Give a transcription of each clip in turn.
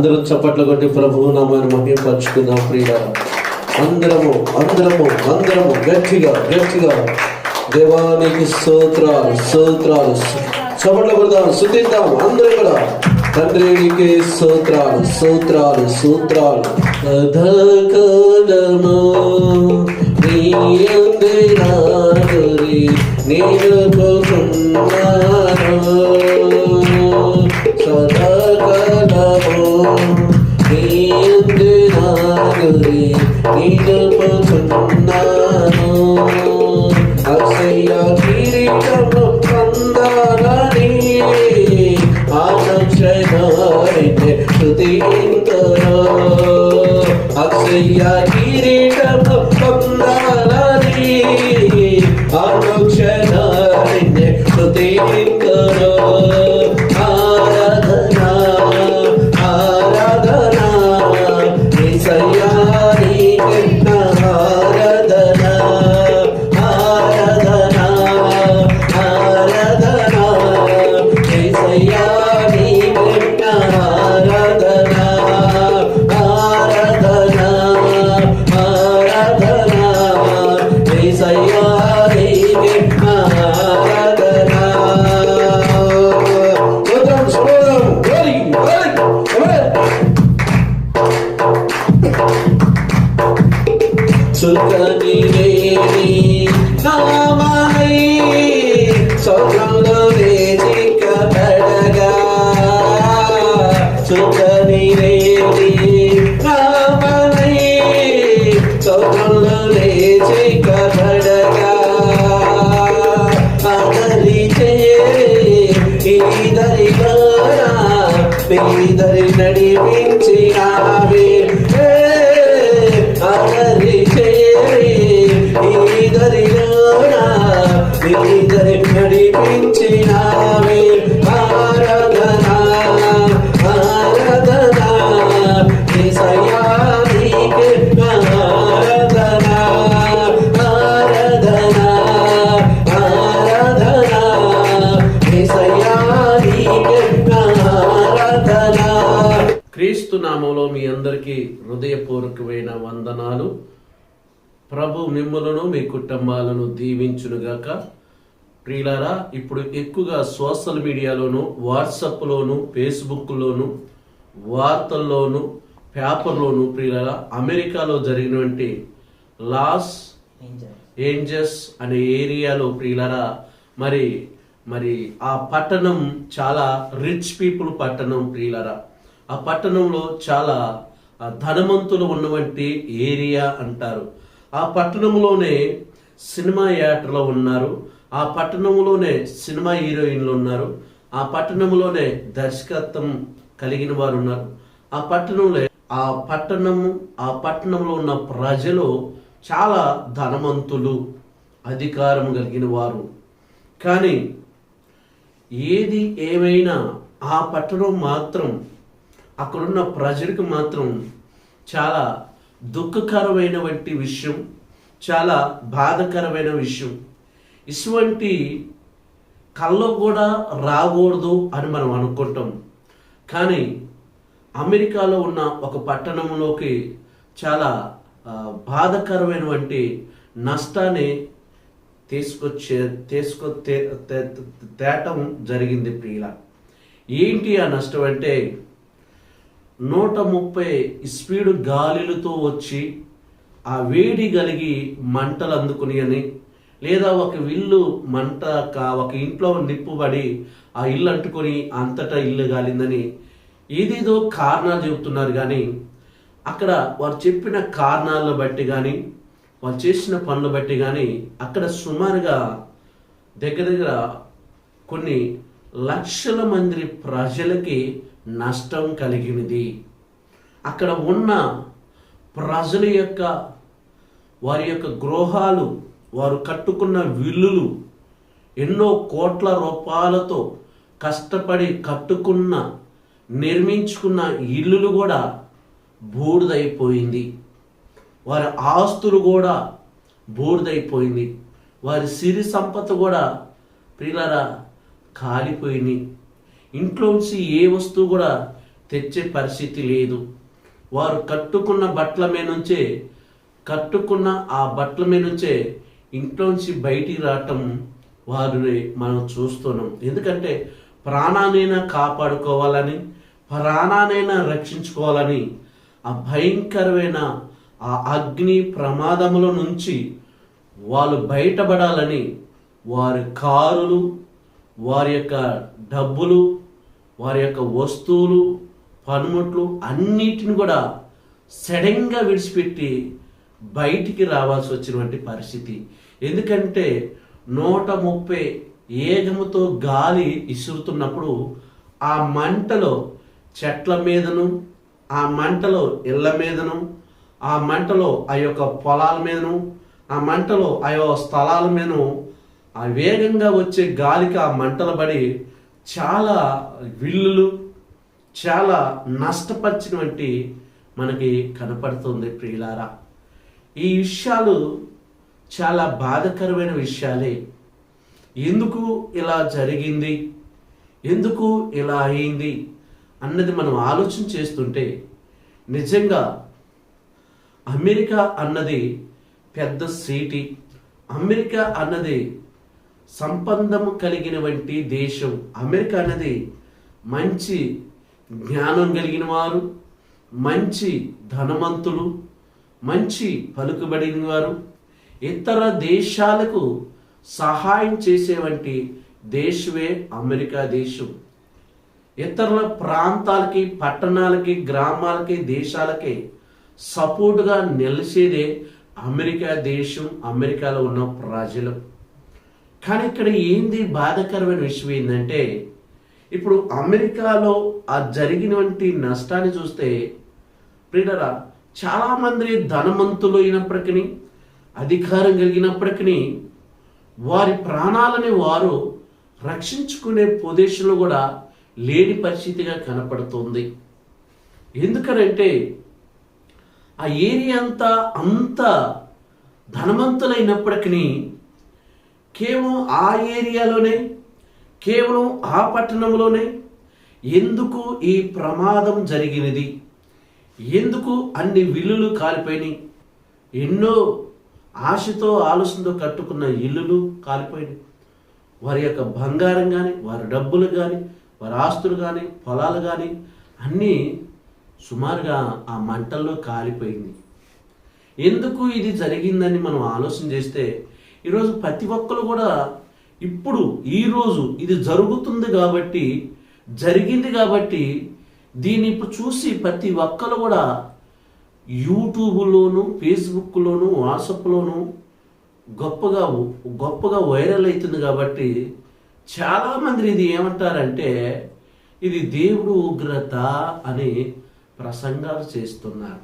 అందరూ చప్పట్లు కొట్టి ప్రభువు నామాన్ని మహిమపరుచుకుందాం ప్రియులారా. అందరము గట్టిగా దేవానికి స్తోత్రాలు చప్పట్లు కొడదాం, స్తుతిద్దాం అందరూ కూడా. తండ్రి నీకే స్తోత్రాలు సదాకాలము నీ యందే నా గురి నిలుపుకున్నాను. సదాకాలము నీ యందే నా గురి నిలుపుకున్నాను. అక్షయ కిరీటము పొందాలని ఆనక్షణాన్ని స్తుతింతును. అక్షయ కిరీటము పొందాలని ఆనక్షణాన్ని స్తుతింతును. ఆరాధనా యేసయ్యా నీకే ఆరాధనా యేసయ్యా నీకే ఆరాధనా యేసయ్యా నీకే ఆరాధనా. సుఖని లేని నామై స్వర్గంలో వేదికబడగా, సుఖని లేని నామై స్వర్గంలో వేదికబడగా, అదరి చేరి ఈదరిలోనా పేదరి నడిపించినావే. అదరి చేరి ఈదరిలోనా పేదరి నడిపించినావే. ఆరాధనా యేసయ్యా నీకే ఆరాధనా యేసయ్యా నీకే ఆరాధనా. క్రీస్తు నామములో మీ అందరికీ హృదయపూర్వకమైన వందనాలు. ప్రభు మిమ్ములను మీ కుటుంబాలను దీవించునుగాక. ప్రియులారా, ఇప్పుడు ఎక్కువగా సోషల్ మీడియాలోను, వాట్సాప్లోను, ఫేస్బుక్లోను, వార్తల్లోను, పేపర్లోను ప్రియులారా, అమెరికాలో జరిగినటువంటి లాస్ ఏంజల్స్ అనే ఏరియాలో ప్రియులారా, మరి ఆ పట్టణం చాలా రిచ్ పీపుల్ పట్టణం ప్రియులారా. ఆ పట్టణంలో చాలా ధనవంతులు ఉన్నటువంటి ఏరియా అంటారు. ఆ పట్టణంలోనే సినిమా యాక్టర్లు ఉన్నారు. ఆ పట్టణంలోనే సినిమా హీరోయిన్లు ఉన్నారు. ఆ పట్టణంలోనే దర్శకత్వం కలిగిన వారు ఉన్నారు. ఆ పట్టణంలో ఉన్న ప్రజలు చాలా ధనవంతులు, అధికారం కలిగిన వారు. కానీ ఏది ఏమైనా ఆ పట్టణం మాత్రం, అక్కడున్న ప్రజలకు మాత్రం చాలా దుఃఖకరమైనటువంటి విషయం, చాలా బాధకరమైన విషయం. ఇటువంటి కల్లో కూడా రాకూడదు అని మనం అనుకుంటాం. కానీ అమెరికాలో ఉన్న ఒక పట్టణంలోకి చాలా బాధకరమైనటువంటి నష్టాన్ని తేటం జరిగింది ప్రియుల. ఏంటి ఆ నష్టం అంటే, 130 స్పీడు గాలులతో వచ్చి ఆ వేడి కలిగి మంటలు అందుకుని అని, లేదా ఒక ఇల్లు ఒక ఇంట్లో నిప్పుబడి ఆ ఇల్లు అంటుకొని అంతటా ఇల్లు గాలిందని ఏదేదో కారణాలు చెబుతున్నారు. కానీ అక్కడ వారు చెప్పిన కారణాలను బట్టి కానీ, వాళ్ళు చేసిన పనులు బట్టి కానీ అక్కడ సుమారుగా దగ్గర కొన్ని లక్షల మంది ప్రజలకి నష్టం కలిగినది. అక్కడ ఉన్న ప్రజల వారి యొక్క గృహాలు, వారు కట్టుకున్న విల్లులు, ఎన్నో కోట్ల రూపాయలతో కష్టపడి నిర్మించుకున్న ఇల్లులు కూడా బూడిదైపోయింది. వారి ఆస్తులు కూడా బూడిదైపోయింది. వారి సిరి సంపద కూడా ప్రియులారా కాలిపోయింది. ఇంట్లోంచి ఏ వస్తువు కూడా తెచ్చే పరిస్థితి లేదు. వారు కట్టుకున్న బట్టల మీద నుంచే కట్టుకున్న ఆ బట్టల మీద నుంచే ఇంట్లోంచి బయటికి రావటం వారిని మనం చూస్తున్నాం. ఎందుకంటే ప్రాణానైనా కాపాడుకోవాలని, ప్రాణానైనా రక్షించుకోవాలని ఆ భయంకరమైన ఆ అగ్ని ప్రమాదముల నుంచి వాళ్ళు బయటపడాలని వారి కారులు, వారి యొక్క డబ్బులు, వారి యొక్క వస్తువులు, పనిముట్లు అన్నిటిని కూడా సడన్గా విడిచిపెట్టి బయటికి రావాల్సి వచ్చినటువంటి పరిస్థితి. ఎందుకంటే 130 ఏగముతో గాలి ఇసురుతున్నప్పుడు ఆ మంటలో చెట్ల మీదను, ఆ మంటలో ఇళ్ళ మీదను, ఆ మంటలో ఆ యొక్క పొలాల మీదను, ఆ మంటలో ఆ యొక్క స్థలాల మీదను ఆ వేగంగా వచ్చే గాలికి ఆ మంటలు పడి చాలా విల్లులు, చాలా నష్టపరిచినటువంటి మనకి కనపడుతుంది ప్రియులారా. ఈ విషయాలు చాలా బాధాకరమైన విషయాలే. ఎందుకు ఇలా జరిగింది, ఎందుకు ఇలా అయింది అన్నది మనం ఆలోచన చేస్తుంటే నిజంగా అమెరికా అన్నది పెద్ద సిటీ, అమెరికా అన్నది సంబంధము కలిగినటువంటి దేశం. అమెరికా అన్నది మంచి జ్ఞానం కలిగిన వారు, మంచి ధనవంతులు, మంచి పలుకుబడిన వారు, ఇతర దేశాలకు సహాయం చేసేవంటి దేశమే అమెరికా దేశం. ఇతరుల ప్రాంతాలకి, పట్టణాలకి, గ్రామాలకి, దేశాలకి సపోర్టుగా నిలిచేదే అమెరికా దేశం, అమెరికాలో ఉన్న ప్రజలు. కానీ ఇక్కడ ఏంది బాధాకరమైన విషయం ఏంటంటే, ఇప్పుడు అమెరికాలో ఆ జరిగినటువంటి నష్టాన్ని చూస్తే ప్రియులారా, చాలామంది ధనవంతులు అయినప్పటికీ, అధికారం కలిగినప్పటికీ వారి ప్రాణాలని వారు రక్షించుకునే పొజిషన్లో కూడా లేని పరిస్థితిగా కనపడుతుంది. ఎందుకనంటే ఆ ఏరియా అంత ధనవంతులైనప్పటికీ కేవలం ఆ ఏరియాలోనే, కేవలం ఆ పట్టణంలోనే ఎందుకు ఈ ప్రమాదం జరిగినది, ఎందుకు అన్ని విల్లులు కాలిపోయినాయి, ఎన్నో ఆశతో ఆలోచనతో కట్టుకున్న ఇల్లులు కాలిపోయినాయి, వారి యొక్క బంగారం కానీ, వారి డబ్బులు కానీ, వారి ఆస్తులు కానీ, పొలాలు కానీ అన్నీ సుమారుగా ఆ మంటల్లో కాలిపోయింది. ఎందుకు ఇది జరిగిందని మనం ఆలోచన చేస్తే ఈరోజు ప్రతి ఒక్కరు కూడా ఇప్పుడు ఈరోజు ఇది జరుగుతుంది కాబట్టి, జరిగింది కాబట్టి దీన్ని ఇప్పుడు చూసి ప్రతి ఒక్కరు కూడా యూట్యూబ్లోను, ఫేస్బుక్లోను, వాట్సాప్లోను గొప్పగా వైరల్ అవుతుంది. కాబట్టి చాలామంది ఇది ఏమంటారంటే ఇది దేవుడు ఉగ్రత అని ప్రసంగాలు చేస్తున్నారు.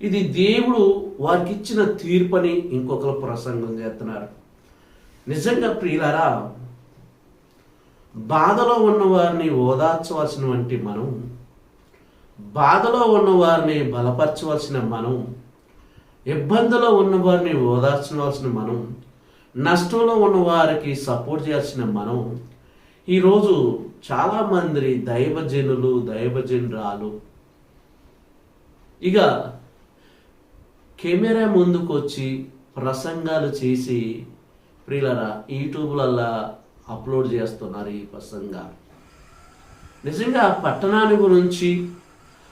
ఇది దేవుడు వారికి ఇచ్చిన తీర్పని ఇంకొకరు ప్రసంగం చేస్తున్నారు. నిజంగా ప్రియులారా, బాధలో ఉన్న వారిని ఓదార్చవలసినటువంటి మనం, బాధలో ఉన్న వారిని బలపరచవలసిన మనం, ఇబ్బందిలో ఉన్న వారిని ఓదార్చవలసిన మనం, నష్టంలో ఉన్న వారికి సపోర్ట్ చేయాల్సిన మనం ఈరోజు చాలామంది దైవజనులు, దైవజనురాలు ఇక కెమెరా ముందుకు వచ్చి ప్రసంగాలు చేసి ప్రియులరా యూట్యూబ్లల్లా అప్లోడ్ చేస్తున్నారు ఈ ప్రసంగాలు. నిజంగా ఆ పట్టణాన్ని గురించి,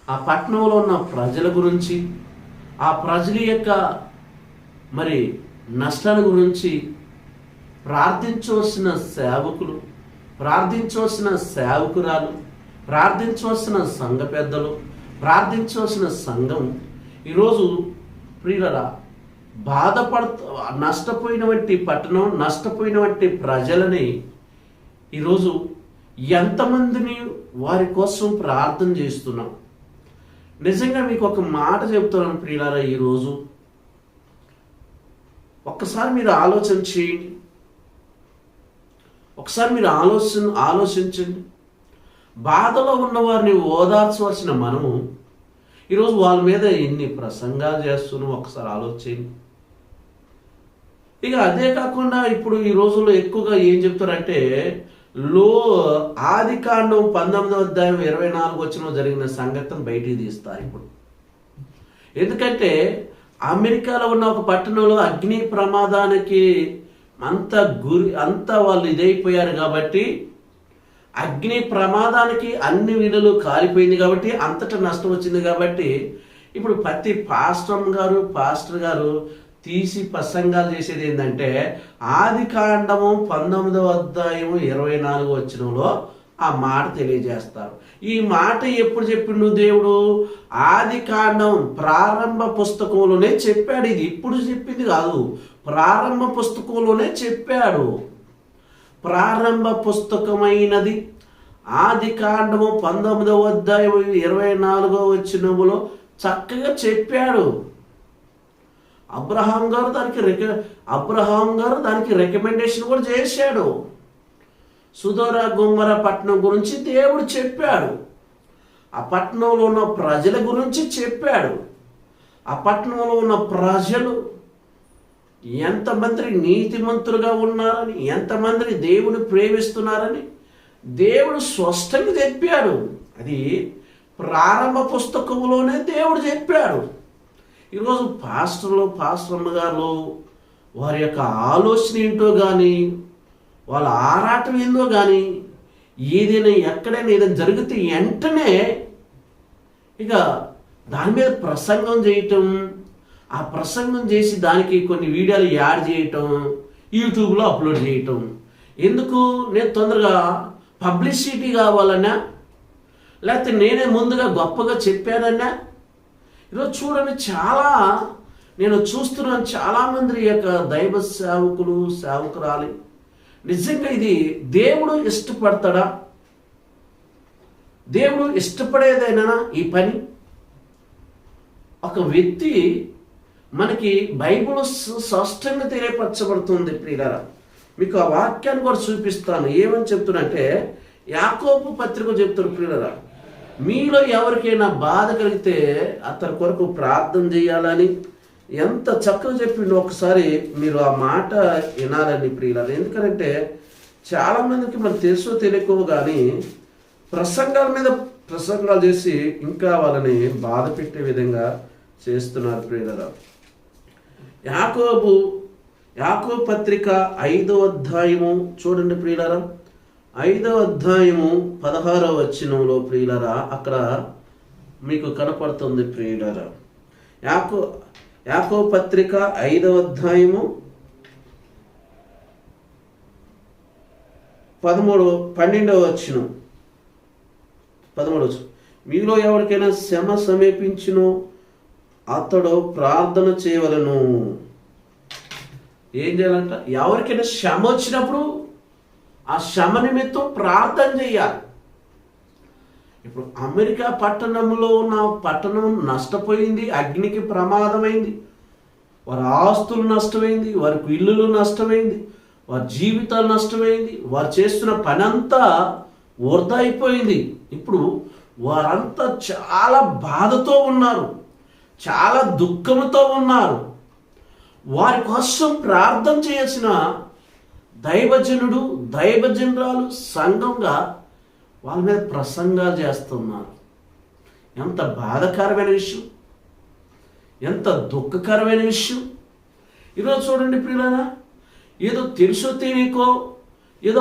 ఆ పట్టణంలో ఉన్న ప్రజల గురించి, ఆ ప్రజల యొక్క మరి నష్టాల గురించి ప్రార్థించవలసిన సేవకులు, ప్రార్థించవలసిన సేవకురాలు, ప్రార్థించవలసిన సంఘ పెద్దలు, ప్రార్థించవలసిన సంఘం ఈరోజు ప్రియులరా నష్టపోయినటువంటి పట్టణం, నష్టపోయినటువంటి ప్రజలని ఈరోజు ఎంతమందిని వారి కోసం ప్రార్థన చేస్తున్నాం. నిజంగా మీకు ఒక మాట చెప్తున్నాను ప్రియులారా, ఈరోజు ఒక్కసారి మీరు ఆలోచన చేయండి, ఒకసారి మీరు ఆలోచించండి. బాధలో ఉన్న వారిని ఓదార్చవలసిన మనము ఈరోజు వాళ్ళ మీద ఎన్ని ప్రసంగాలు చేస్తున్నాం ఒకసారి ఆలోచించండి. ఇక అదే కాకుండా ఇప్పుడు ఈ రోజుల్లో ఎక్కువగా ఏం చెప్తారంటే లో ఆదికాండం 19:24 జరిగిన సంఘటన బయటికి తీస్తారు ఇప్పుడు. ఎందుకంటే అమెరికాలో ఉన్న ఒక పట్టణంలో అగ్ని ప్రమాదానికి అంత వాళ్ళు ఇదైపోయారు కాబట్టి, అగ్ని ప్రమాదానికి అన్ని వీధులు కాలిపోయింది కాబట్టి, అంతటా నష్టం వచ్చింది కాబట్టి, ఇప్పుడు ప్రతి పాస్టర్ గారు తీసి ప్రసంగాలు చేసేది ఏంటంటే ఆదికాండము 19:24 ఆ మాట తెలియజేస్తారు. ఈ మాట ఎప్పుడు చెప్పిండు దేవుడు? ఆదికాండం ప్రారంభ పుస్తకంలోనే చెప్పాడు. ఇది ఇప్పుడు చెప్పింది కాదు, ప్రారంభ పుస్తకంలోనే చెప్పాడు. ప్రారంభ పుస్తకమైనది ఆదికాండము 19:24 చక్కగా చెప్పాడు. అబ్రహాం గారు దానికి రికమెండేషన్ కూడా చేశాడు. సుధోర గుమ్మర పట్టణం గురించి దేవుడు చెప్పాడు. ఆ పట్టణంలో ఉన్న ప్రజల గురించి చెప్పాడు. ఆ పట్టణంలో ఉన్న ప్రజలు ఎంతమంది నీతిమంతులుగా ఉన్నారని, ఎంతమందిని దేవుని ప్రేమిస్తున్నారని దేవుడు స్పష్టంగా చెప్పాడు. అది ప్రారంభ పుస్తకంలోనే దేవుడు చెప్పాడు. ఈరోజు పాస్టర్లు గారు వారి యొక్క ఆలోచన ఏంటో కానీ, వాళ్ళ ఆరాటం ఏందో కానీ, ఏదైనా ఎక్కడైనా ఏదైనా జరిగితే వెంటనే ఇక దాని మీద ప్రసంగం చేయటం, ఆ ప్రసంగం చేసి దానికి కొన్ని వీడియోలు యాడ్ చేయటం, యూట్యూబ్లో అప్లోడ్ చేయటం. ఎందుకు? నేను తొందరగా పబ్లిసిటీ కావాలన్నా, లేకపోతే నేనే ముందుగా గొప్పగా చెప్పానన్నా. ఈరోజు చూడండి, నేను చూస్తున్నాను చాలామంది యొక్క దైవ సేవకురాలి నిజంగా ఇది దేవుడు ఇష్టపడతాడా? దేవుడు ఇష్టపడేదైనా ఈ పని? ఒక వ్యక్తి మనకి బైబిల్ స్పష్టంగా తెలియపరచబడుతుంది ప్రియులారా. మీకు ఆ వాక్యాన్ని కూడా చూపిస్తాను. ఏమని చెప్తున్నంటే యాకోబు పత్రిక చెప్తారు ప్రియులారా, మీలో ఎవరికైనా బాధ కలిగితే అతని కొరకు ప్రార్థన చేయాలని ఎంత చక్కగా చెప్పిండు. ఒకసారి మీరు ఆ మాట వినాలని ప్రియులారా. ఎందుకంటే చాలామందికి మనకు తెలుసో తెలియకో కానీ ప్రసంగాల మీద ప్రసంగాలు చేసి ఇంకా వాళ్ళని బాధ పెట్టే విధంగా చేస్తున్నారు ప్రియులారా. యాకోబు పత్రిక 5వ అధ్యాయము చూడండి ప్రియులారా. 5వ అధ్యాయము 16వ వచనంలో ప్రియులారా, అక్కడ మీకు కనపడుతుంది ప్రియులారా. యాకోబు పత్రిక 5వ అధ్యాయము 12వ వచనం. మీలో ఎవరికైనా శ్రమ సమీపించునో అతడు ప్రార్థన చేయవలను. ఏం చేయాలంట? ఎవరికైనా శ్రమ వచ్చినప్పుడు ఆ శ్రమ నిమిత్తం ప్రార్థన చేయాలి. ఇప్పుడు అమెరికా పట్టణంలో ఉన్న పట్టణం నష్టపోయింది, అగ్నికి ప్రమాదమైంది, వారి ఆస్తులు నష్టమైంది, వారికి ఇల్లులు నష్టమైంది, వారి జీవితాలు నష్టమైంది, వారు చేస్తున్న పనంతా వృధా అయిపోయింది. ఇప్పుడు వారంతా చాలా బాధతో ఉన్నారు, చాలా దుఃఖంతో ఉన్నారు. వారి కోసం ప్రార్థన చేయాల్సిన దైవజనురాలు సంఘంగా వాళ్ళ మీద ప్రసంగాలు చేస్తున్నారు. ఎంత బాధాకరమైన విషయం, ఎంత దుఃఖకరమైన విషయం. ఈరోజు చూడండి ప్రియులారా, ఏదో తెలుసో తెలియకో, ఏదో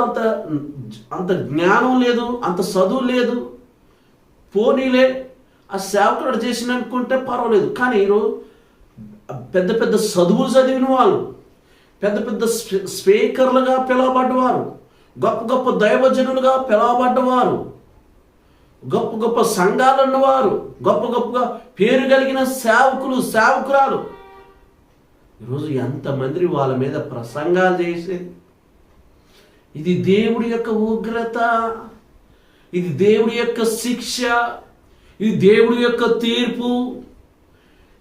అంత జ్ఞానం లేదు, అంత చదువు లేదు, పోనీలే ఆ సేవకుడు చేసిన అనుకుంటే పర్వాలేదు. కానీ ఈరోజు పెద్ద పెద్ద చదువులు చదివిన వాళ్ళు, పెద్ద పెద్ద స్పీకర్లుగా పిలువబడ్డవారు, గొప్ప గొప్ప దైవజనులుగా పిలువబడ్డవారు, గొప్ప గొప్ప సంఘాలు ఉన్నవారు, గొప్ప గొప్పగా పేరు కలిగిన సేవకురాలు ఈరోజు ఎంతమంది వాళ్ళ మీద ప్రసంగాలు చేసేది. ఇది దేవుడి యొక్క ఉగ్రత, ఇది దేవుడి యొక్క శిక్ష, ఇది దేవుడి యొక్క తీర్పు.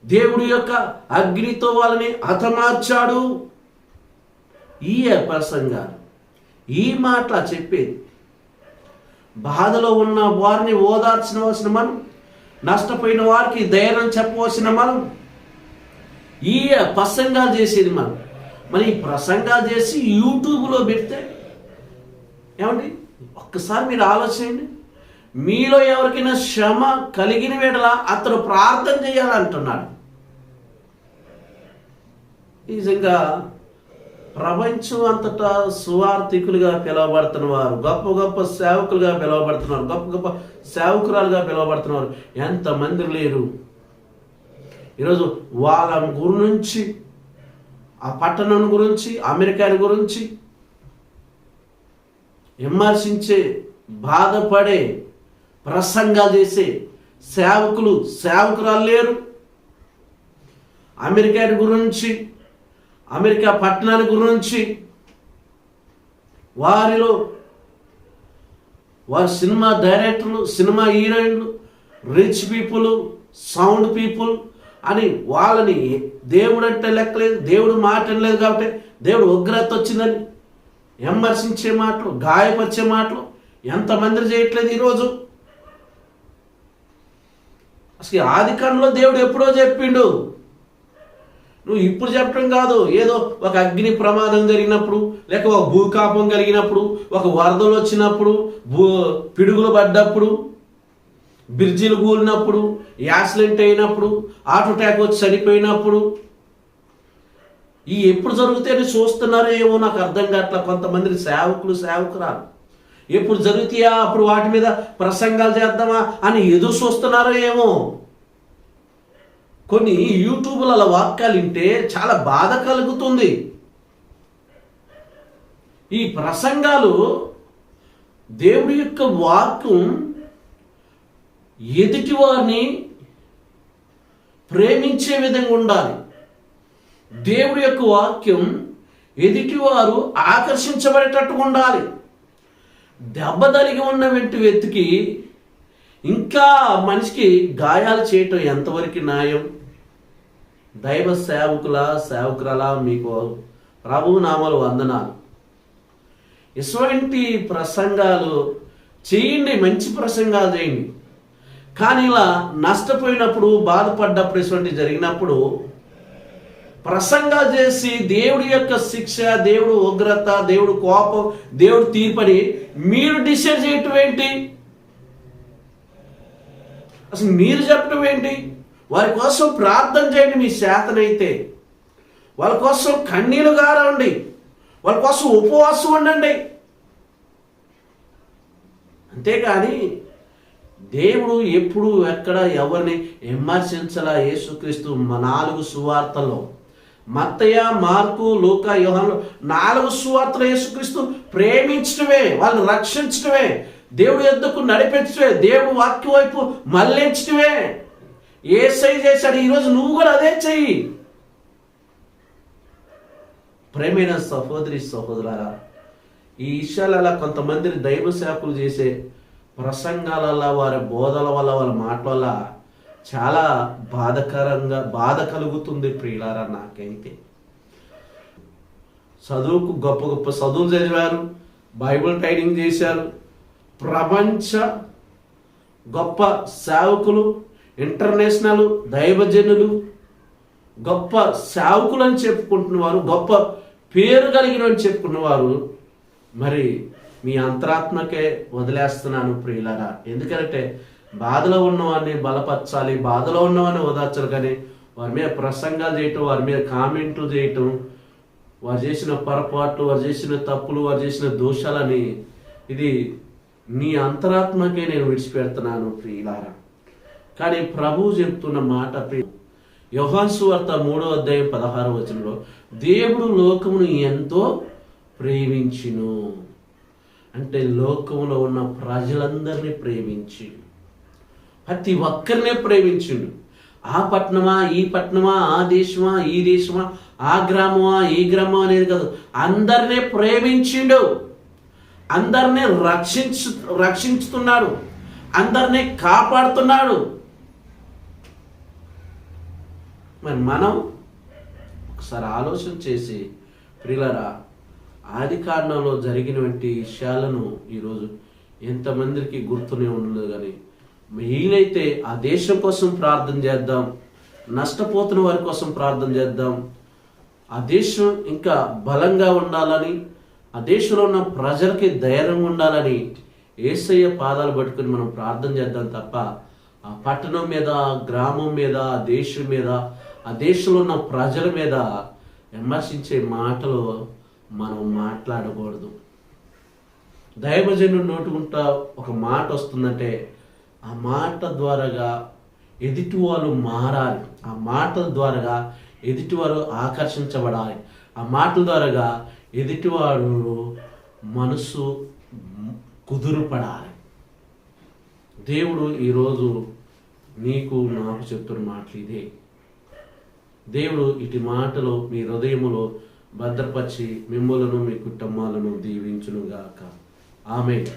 దేవుడి యొక్క అగ్నితో వాళ్ళని హతమార్చాడు. ఈ ప్రసంగాలు, ఈ మాటలు చెప్పేది. బాధలో ఉన్న వారిని ఓదార్చవలసిన మనం, నష్టపోయిన వారికి ధైర్యం చెప్పవలసిన మనం, ఈ ప్రసంగాలు చేసేది మనం. మరి ఈ ప్రసంగాలు చేసి యూట్యూబ్లో పెడితే ఏమండి ఒక్కసారి మీరు ఆలోచించండి. మీలో ఎవరికైనా శ్రమ కలిగిన వేళ అతను ప్రార్థన చేయాలంటున్నాడు. నిజంగా ప్రపంచం అంతటా సువార్థికులుగా పిలువబడుతున్న వారు, గొప్ప గొప్ప సేవకులుగా పిలువబడుతున్నారు, గొప్ప గొప్ప సేవకురాలుగా పిలువబడుతున్నారు ఎంతమంది లేరు. ఈరోజు వాళ్ళ గురించి, ఆ పట్టణం గురించి, అమెరికాని గురించి విమర్శించే, బాధపడే, ప్రసంగాలు చేసే సేవకులు, సేవకురాలు లేరు. అమెరికాని గురించి, అమెరికా పట్టణాల గురించి వారిలో వారి సినిమా డైరెక్టర్లు, సినిమా హీరోయిన్లు, రిచ్ పీపుల్, సౌండ్ పీపుల్ అని వాళ్ళని దేవుడు అంటే లెక్కలేదు, దేవుడు మాట లేదు కాబట్టి దేవుడు ఉగ్రత వచ్చిందని విమర్శించే మాటలు, గాయపరిచే మాటలు ఎంతమంది చేయట్లేదు ఈరోజు. అసలు ఆది కాండంలో దేవుడు ఎప్పుడో చెప్పిండు. నువ్వు ఇప్పుడు చెప్పడం కాదు, ఏదో ఒక అగ్ని ప్రమాదం జరిగినప్పుడు, లేక ఒక భూకంపం కలిగినప్పుడు, ఒక వరదలు వచ్చినప్పుడు, పిడుగులు పడ్డప్పుడు, బ్రిడ్జిలు కూలినప్పుడు, యాక్సిడెంట్ అయినప్పుడు, హార్ట్ అటాక్ వచ్చి చనిపోయినప్పుడు, ఈ ఎప్పుడు జరుగుతాయని చూస్తున్నారో ఏమో నాకు అర్థం కావట్లా. కొంతమంది సేవకులు, సేవకురాలు ఎప్పుడు జరుగుతాయా అప్పుడు వాటి మీద ప్రసంగాలు చేద్దామా అని ఎదురు చూస్తున్నారో ఏమో. కొన్ని యూట్యూబ్లలో వాక్యాలు వింటే చాలా బాధ కలుగుతుంది. ఈ ప్రసంగాలు దేవుడి యొక్క వాక్యం ఎదుటి వారిని ప్రేమించే విధంగా ఉండాలి. దేవుడి యొక్క వాక్యం ఎదుటివారు ఆకర్షించబడేటట్టుగా ఉండాలి. దెబ్బ తలిగి ఉన్న వెతికి ఇంకా మనిషికి గాయాలు చేయటం ఎంతవరకు న్యాయం? దైవ సేవకుల, సేవకురాలా మీకు ప్రభు నామాలు వందనాలు. ఇటువంటి ప్రసంగాలు చేయండి, మంచి ప్రసంగాలు చేయండి. కానీ ఇలా నష్టపోయినప్పుడు, బాధపడ్డప్పుడు, ఇటువంటి జరిగినప్పుడు ప్రసంగాలు చేసి దేవుడి యొక్క శిక్ష, దేవుడు ఉగ్రత, దేవుడు కోపం, దేవుడు తీర్పని మీరు డిసైడ్ చేయటం ఏంటి? అసలు మీరు చెప్పటం ఏంటి? వారి కోసం ప్రార్థన చేయండి మీ చేతనైతే. వాళ్ళ కోసం కన్నీళ్లు గారండి, వాళ్ళ కోసం ఉపవాసం ఉండండి. అంతేగాని దేవుడు ఎప్పుడు ఎక్కడ ఎవరిని విమర్శించలా. యేసుక్రీస్తు 4 సువార్తల్లో, మత్తయి, మార్కు, లూకా, యోహాను 4 సువార్తలు యేసుక్రీస్తు ప్రేమించడమే, వాళ్ళని రక్షించడమే, దేవుడి యొద్దకు నడిపించడమే, దేవుడు వాక్యం వైపు మళ్ళించడమే యేసయ్య చేశాడు. ఈరోజు నువ్వు కూడా అదే చెయ్యి. ప్రేమైన సహోదరి, సహోదరులారా, ఈ విషయాలలో కొంతమంది దైవ సేవకులు చేసే ప్రసంగాల, వారి బోధల వల్ల, వాళ్ళ మాటల వల్ల చాలా బాధ కలుగుతుంది ప్రియులారా. నాకైతే చదువుకు గొప్ప గొప్ప చదువులు చదివారు, బైబిల్ ట్రైనింగ్ చేశారు, ప్రపంచ గొప్ప సేవకులు, ఇంటర్నేషనల్ దైవజనులు, గొప్ప సేవకులు అని చెప్పుకుంటున్నవారు, గొప్ప పేరు కలిగిన అని చెప్పుకున్నవారు మరి మీ అంతరాత్మకే వదిలేస్తున్నాను ప్రియులారా. ఎందుకంటే బాధలో ఉన్నవాడిని బలపరచాలి, బాధలో ఉన్నవాడిని ఓదార్చాలి. కానీ వారి మీద ప్రసంగాలు చేయటం, వారి మీద కామెంట్లు చేయటం, వారు చేసిన పొరపాట్లు, వారు చేసిన తప్పులు, వారు చేసిన దోషాలని, ఇది నీ అంతరాత్మకే నేను విడిచిపెడుతున్నాను ప్రియులారా. కానీ ప్రభువు చెప్తున్న మాట, యోహాను సువార్త 3:16 దేవుడు లోకమును ఎంతో ప్రేమించును అంటే లోకంలో ఉన్న ప్రజలందరినీ ప్రేమించి, ప్రతి ఒక్కరినే ప్రేమించిండు. ఆ పట్టణమా, ఈ పట్టణమా, ఆ దేశమా, ఈ దేశమా, ఆ గ్రామమా, ఈ గ్రామం అనేది కాదు, అందరినీ ప్రేమించిండు. అందరినీ రక్షించుతున్నాడు, అందరినీ కాపాడుతున్నాడు. మరి మనం ఒకసారి ఆలోచన చేసి ప్రియులారా, ఆది కాండంలో జరిగినటువంటి విషయాలను ఈరోజు ఎంతమందికి గుర్తునే ఉండదు. కానీ వీలైతే ఆ దేశం కోసం ప్రార్థన చేద్దాం, నష్టపోతున్న వారి కోసం ప్రార్థన చేద్దాం. ఆ దేశం ఇంకా బలంగా ఉండాలని, ఆ దేశంలో ఉన్న ప్రజలకి ధైర్యం ఉండాలని యేసయ్య పాదాలు పట్టుకుని మనం ప్రార్థన చేద్దాం తప్ప ఆ పట్టణం మీద, గ్రామం మీద, ఆ దేశం మీద, ఆ దేశంలో ఉన్న ప్రజల మీద విమర్శించే మాటలు మనం మాట్లాడకూడదు. దైవజనుడు నోటుకుంటా ఒక మాట వస్తుందంటే ఆ మాట ద్వారాగా ఎదుటి వాళ్ళు మారాలి, ఆ మాటల ద్వారాగా ఎదుటివారు ఆకర్షించబడాలి, ఆ మాటల ద్వారాగా ఎదుటివాడు మనసు కుదురుపడాలి. దేవుడు ఈరోజు నీకు నాకు చెప్తున్న మాటలు ఇదే. దేవుడు ఇటు మాటలు మీ హృదయములో భద్రపరిచి మిమ్మలను మీ కుటుంబాలను దీవించునుగాక. ఆమేన్.